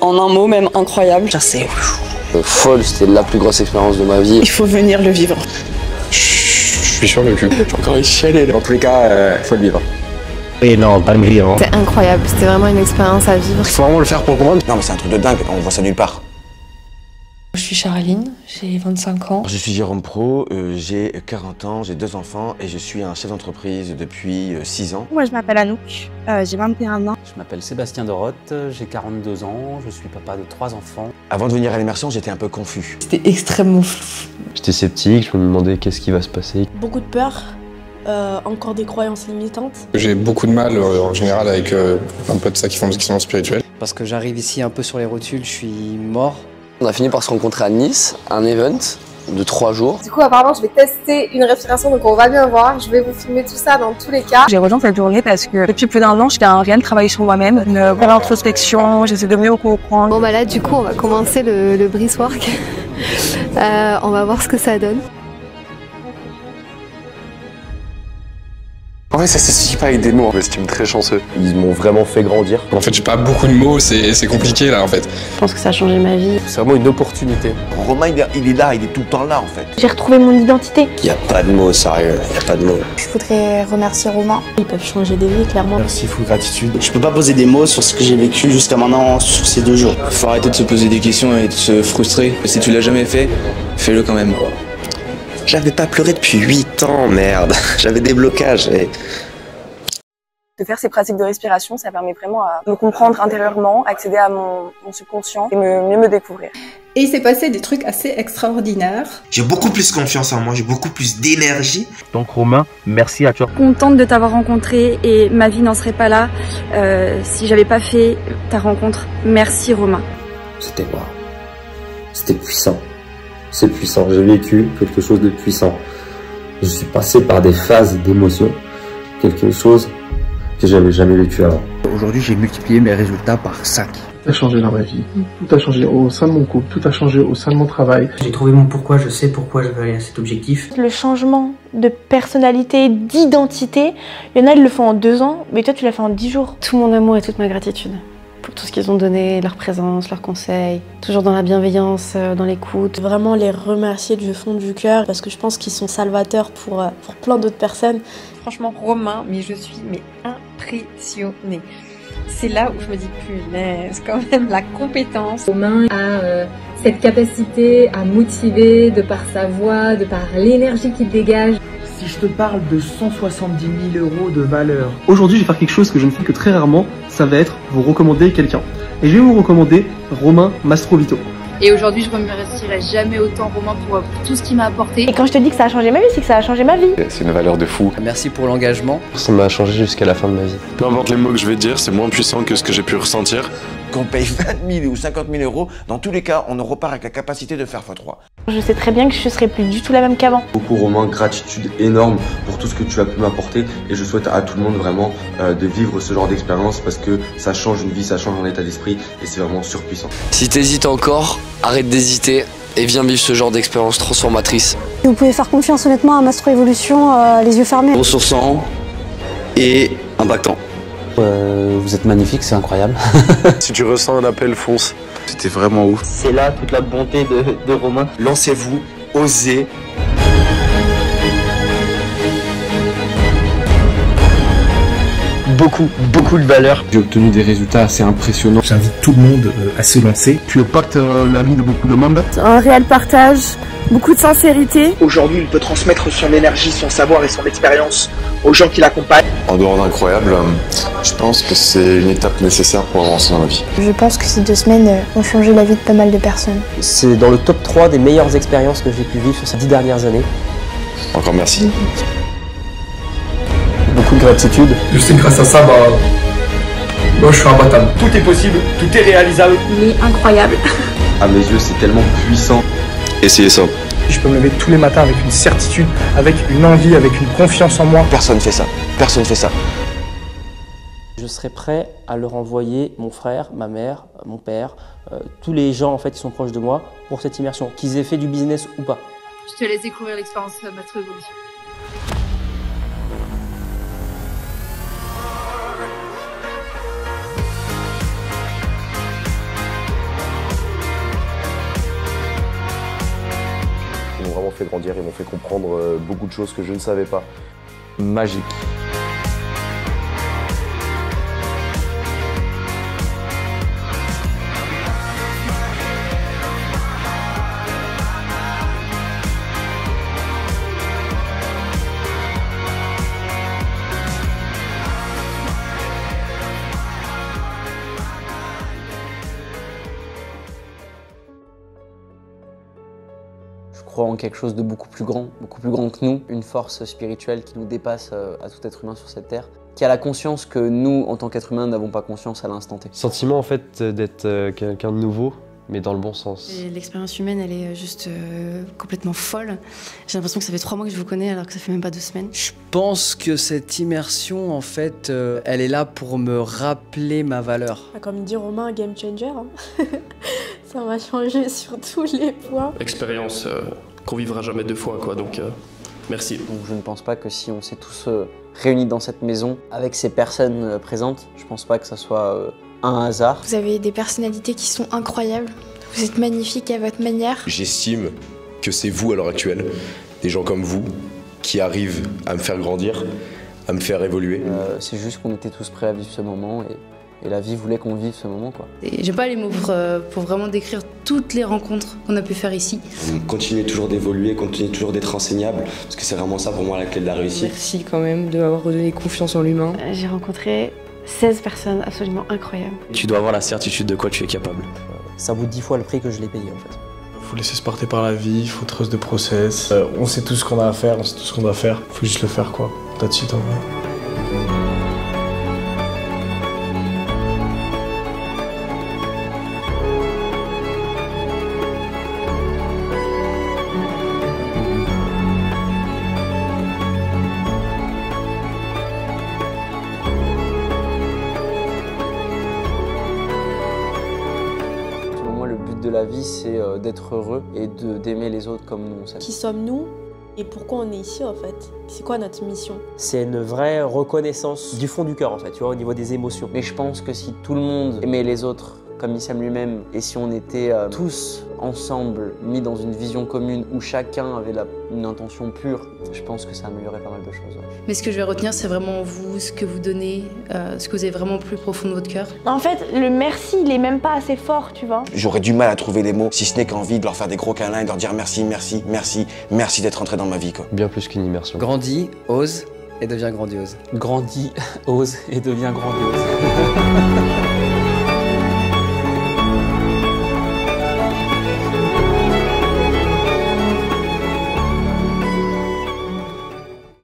En un mot, même incroyable. C'est folle, c'était la plus grosse expérience de ma vie. Il faut venir le vivre. Je suis sur le cul. J'ai encore échelé. Dans tous les cas, il faut le vivre. Et non, pas le vivre. C'était incroyable, c'était vraiment une expérience à vivre. Il faut vraiment le faire pour le comprendre. Non mais c'est un truc de dingue, on voit ça nulle part. Je suis Charline, j'ai 25 ans. Je suis Jérôme Pro, j'ai 40 ans, j'ai 2 enfants et je suis un chef d'entreprise depuis 6 ans. Moi je m'appelle Anouk, j'ai 21 ans. Je m'appelle Sébastien Dorotte, j'ai 42 ans, je suis papa de 3 enfants. Avant de venir à l'immersion, j'étais un peu confus. C'était extrêmement flou. J'étais sceptique, je me demandais qu'est-ce qui va se passer. Beaucoup de peur, encore des croyances limitantes. J'ai beaucoup de mal en général avec un peu de ça qui sont spirituels. Parce que j'arrive ici un peu sur les rotules, je suis mort. On a fini par se rencontrer à Nice, un event de 3 jours. Du coup, apparemment, je vais tester une respiration, donc on va bien voir. Je vais vous filmer tout ça dans tous les cas. J'ai rejoint cette journée parce que depuis plus d'1 an, je fais un réel travail sur moi-même, une vraie introspection, j'essaie de mieux comprendre. Bon bah là, du coup, on va commencer le breath work. On va voir ce que ça donne. En vrai, ça s'explique pas avec des mots. Je m'estime très chanceux. Ils m'ont vraiment fait grandir. En fait, j'ai pas beaucoup de mots, c'est compliqué là en fait. Je pense que ça a changé ma vie. C'est vraiment une opportunité. Romain, il est là, il est tout le temps là en fait. J'ai retrouvé mon identité. Il n'y a pas de mots, sérieux, il n'y a pas de mots. Je voudrais remercier Romain. Ils peuvent changer des vies, clairement. Merci, full gratitude. Je peux pas poser des mots sur ce que j'ai vécu jusqu'à maintenant sur ces 2 jours. Faut arrêter de se poser des questions et de se frustrer. Si tu l'as jamais fait, fais-le quand même. J'avais pas pleuré depuis 8 ans, merde. J'avais des blocages et... De faire ces pratiques de respiration, ça permet vraiment à me comprendre intérieurement, accéder à mon subconscient et mieux me découvrir. Et il s'est passé des trucs assez extraordinaires. J'ai beaucoup plus confiance en moi, j'ai beaucoup plus d'énergie. Donc Romain, merci à toi. Contente de t'avoir rencontré et ma vie n'en serait pas là si j'avais pas fait ta rencontre. Merci Romain. C'était waouh. C'était puissant. C'est puissant. J'ai vécu quelque chose de puissant. Je suis passé par des phases d'émotion. Quelque chose que j'avais jamais vécu avant. Aujourd'hui, j'ai multiplié mes résultats par 5. Tout a changé dans ma vie. Tout a changé au sein de mon couple. Tout a changé au sein de mon travail. J'ai trouvé mon pourquoi, je sais pourquoi je veux aller à cet objectif. Le changement de personnalité, d'identité, il y en a, ils le font en 2 ans, mais toi, tu l'as fait en 10 jours. Tout mon amour et toute ma gratitude pour tout ce qu'ils ont donné, leur présence, leurs conseils, toujours dans la bienveillance, dans l'écoute. Vraiment les remercier du fond du cœur parce que je pense qu'ils sont salvateurs pour plein d'autres personnes. Franchement, Romain, mais je suis impressionnée. C'est là où je me dis, punaise, quand même, la compétence. Romain a cette capacité à motiver de par sa voix, de par l'énergie qu'il dégage. Si je te parle de 170 000 € de valeur, aujourd'hui je vais faire quelque chose que je ne fais que très rarement, ça va être vous recommander quelqu'un. Et je vais vous recommander Romain Mastrovito. Et aujourd'hui, je ne remercierai jamais autant Romain pour tout ce qu'il m'a apporté. Et quand je te dis que ça a changé ma vie, c'est que ça a changé ma vie. C'est une valeur de fou. Merci pour l'engagement. Ça m'a changé jusqu'à la fin de ma vie. Peu importe les mots que je vais dire, c'est moins puissant que ce que j'ai pu ressentir. Qu'on paye 20 000 ou 50 000 €, dans tous les cas, on en repart avec la capacité de faire x3. Je sais très bien que je serai plus du tout la même qu'avant. Beaucoup Romain, gratitude énorme pour tout ce que tu as pu m'apporter et je souhaite à tout le monde vraiment de vivre ce genre d'expérience parce que ça change une vie, ça change un état d'esprit et c'est vraiment surpuissant. Si t'hésites encore, arrête d'hésiter et viens vivre ce genre d'expérience transformatrice. Vous pouvez faire confiance honnêtement à Mastro Evolution, les yeux fermés. Ressourçant et impactant. Vous êtes magnifique, c'est incroyable. Si tu ressens un appel, fonce. C'était vraiment ouf. C'est là toute la bonté de Romain. Lancez-vous, osez. Beaucoup de valeur. J'ai obtenu des résultats assez impressionnants. J'invite tout le monde à se lancer. Tu impactes la vie de beaucoup de monde. Un réel partage, beaucoup de sincérité. Aujourd'hui, il peut transmettre son énergie, son savoir et son expérience aux gens qui l'accompagnent. En dehors d'incroyable, je pense que c'est une étape nécessaire pour avancer dans la vie. Je pense que ces 2 semaines ont changé la vie de pas mal de personnes. C'est dans le top 3 des meilleures expériences que j'ai pu vivre sur ces 10 dernières années. Encore merci. Beaucoup de gratitude. Je sais que grâce à ça, moi je suis imbattable. Tout est possible, tout est réalisable. Il est incroyable. À mes yeux, c'est tellement puissant. Essayez ça. Je peux me lever tous les matins avec une certitude, avec une envie, avec une confiance en moi. Personne fait ça. Personne fait ça. Je serai prêt à leur envoyer mon frère, ma mère, mon père, tous les gens en fait qui sont proches de moi pour cette immersion, qu'ils aient fait du business ou pas. Je te laisse découvrir l'expérience Mastro Evolution. fait grandir, ils m'ont fait comprendre beaucoup de choses que je ne savais pas. Magique. Je crois en quelque chose de beaucoup plus grand que nous, une force spirituelle qui nous dépasse à tout être humain sur cette terre, qui a la conscience que nous, en tant qu'être humain, n'avons pas conscience à l'instant T. Sentiment en fait d'être quelqu'un de nouveau, mais dans le bon sens. L'expérience humaine, elle est juste complètement folle. J'ai l'impression que ça fait 3 mois que je vous connais alors que ça fait même pas 2 semaines. Je pense que cette immersion, en fait, elle est là pour me rappeler ma valeur. Comme dit Romain, game changer. Hein. Ça m'a changé sur tous les points. Expérience qu'on vivra jamais 2 fois, quoi, donc merci. Donc je ne pense pas que si on s'est tous réunis dans cette maison, avec ces personnes présentes, je pense pas que ça soit un hasard. Vous avez des personnalités qui sont incroyables, vous êtes magnifiques à votre manière. J'estime que c'est vous à l'heure actuelle, des gens comme vous, qui arrivent à me faire grandir, à me faire évoluer. C'est juste qu'on était tous prêts à vivre ce moment et la vie voulait qu'on vive ce moment, quoi. J'ai pas les mots pour vraiment décrire toutes les rencontres qu'on a pu faire ici. Continuer toujours d'évoluer, continuer toujours d'être enseignable, parce que c'est vraiment ça pour moi la clé de la réussite. Merci quand même de m'avoir redonné confiance en l'humain. J'ai rencontré 16 personnes absolument incroyables. Tu dois avoir la certitude de quoi tu es capable. Ça vaut 10 fois le prix que je l'ai payé, en fait. Faut laisser se porter par la vie, il faut trust de process. On sait tout ce qu'on a à faire, on sait tout ce qu'on doit faire. Faut juste le faire, quoi. That's it, en vrai. De la vie, c'est d'être heureux et d'aimer les autres comme nous on s'aime. Qui sommes-nous et pourquoi on est ici en fait? C'est quoi notre mission? C'est une vraie reconnaissance du fond du cœur en fait, tu vois, au niveau des émotions. Mais je pense que si tout le monde aimait les autres comme il s'aime lui-même et si on était tous ensemble mis dans une vision commune où chacun avait une intention pure, je pense que ça améliorerait pas mal de choses. Ouais. Mais ce que je vais retenir, c'est vraiment vous, ce que vous donnez, ce que vous avez vraiment au plus profond de votre cœur. En fait, le merci, il est même pas assez fort, tu vois. J'aurais du mal à trouver les mots, si ce n'est qu'envie de leur faire des gros câlins et de leur dire merci, merci, merci, merci d'être entré dans ma vie, quoi. Bien plus qu'une immersion. Grandis, ose et deviens grandiose. Grandis, ose et deviens grandiose.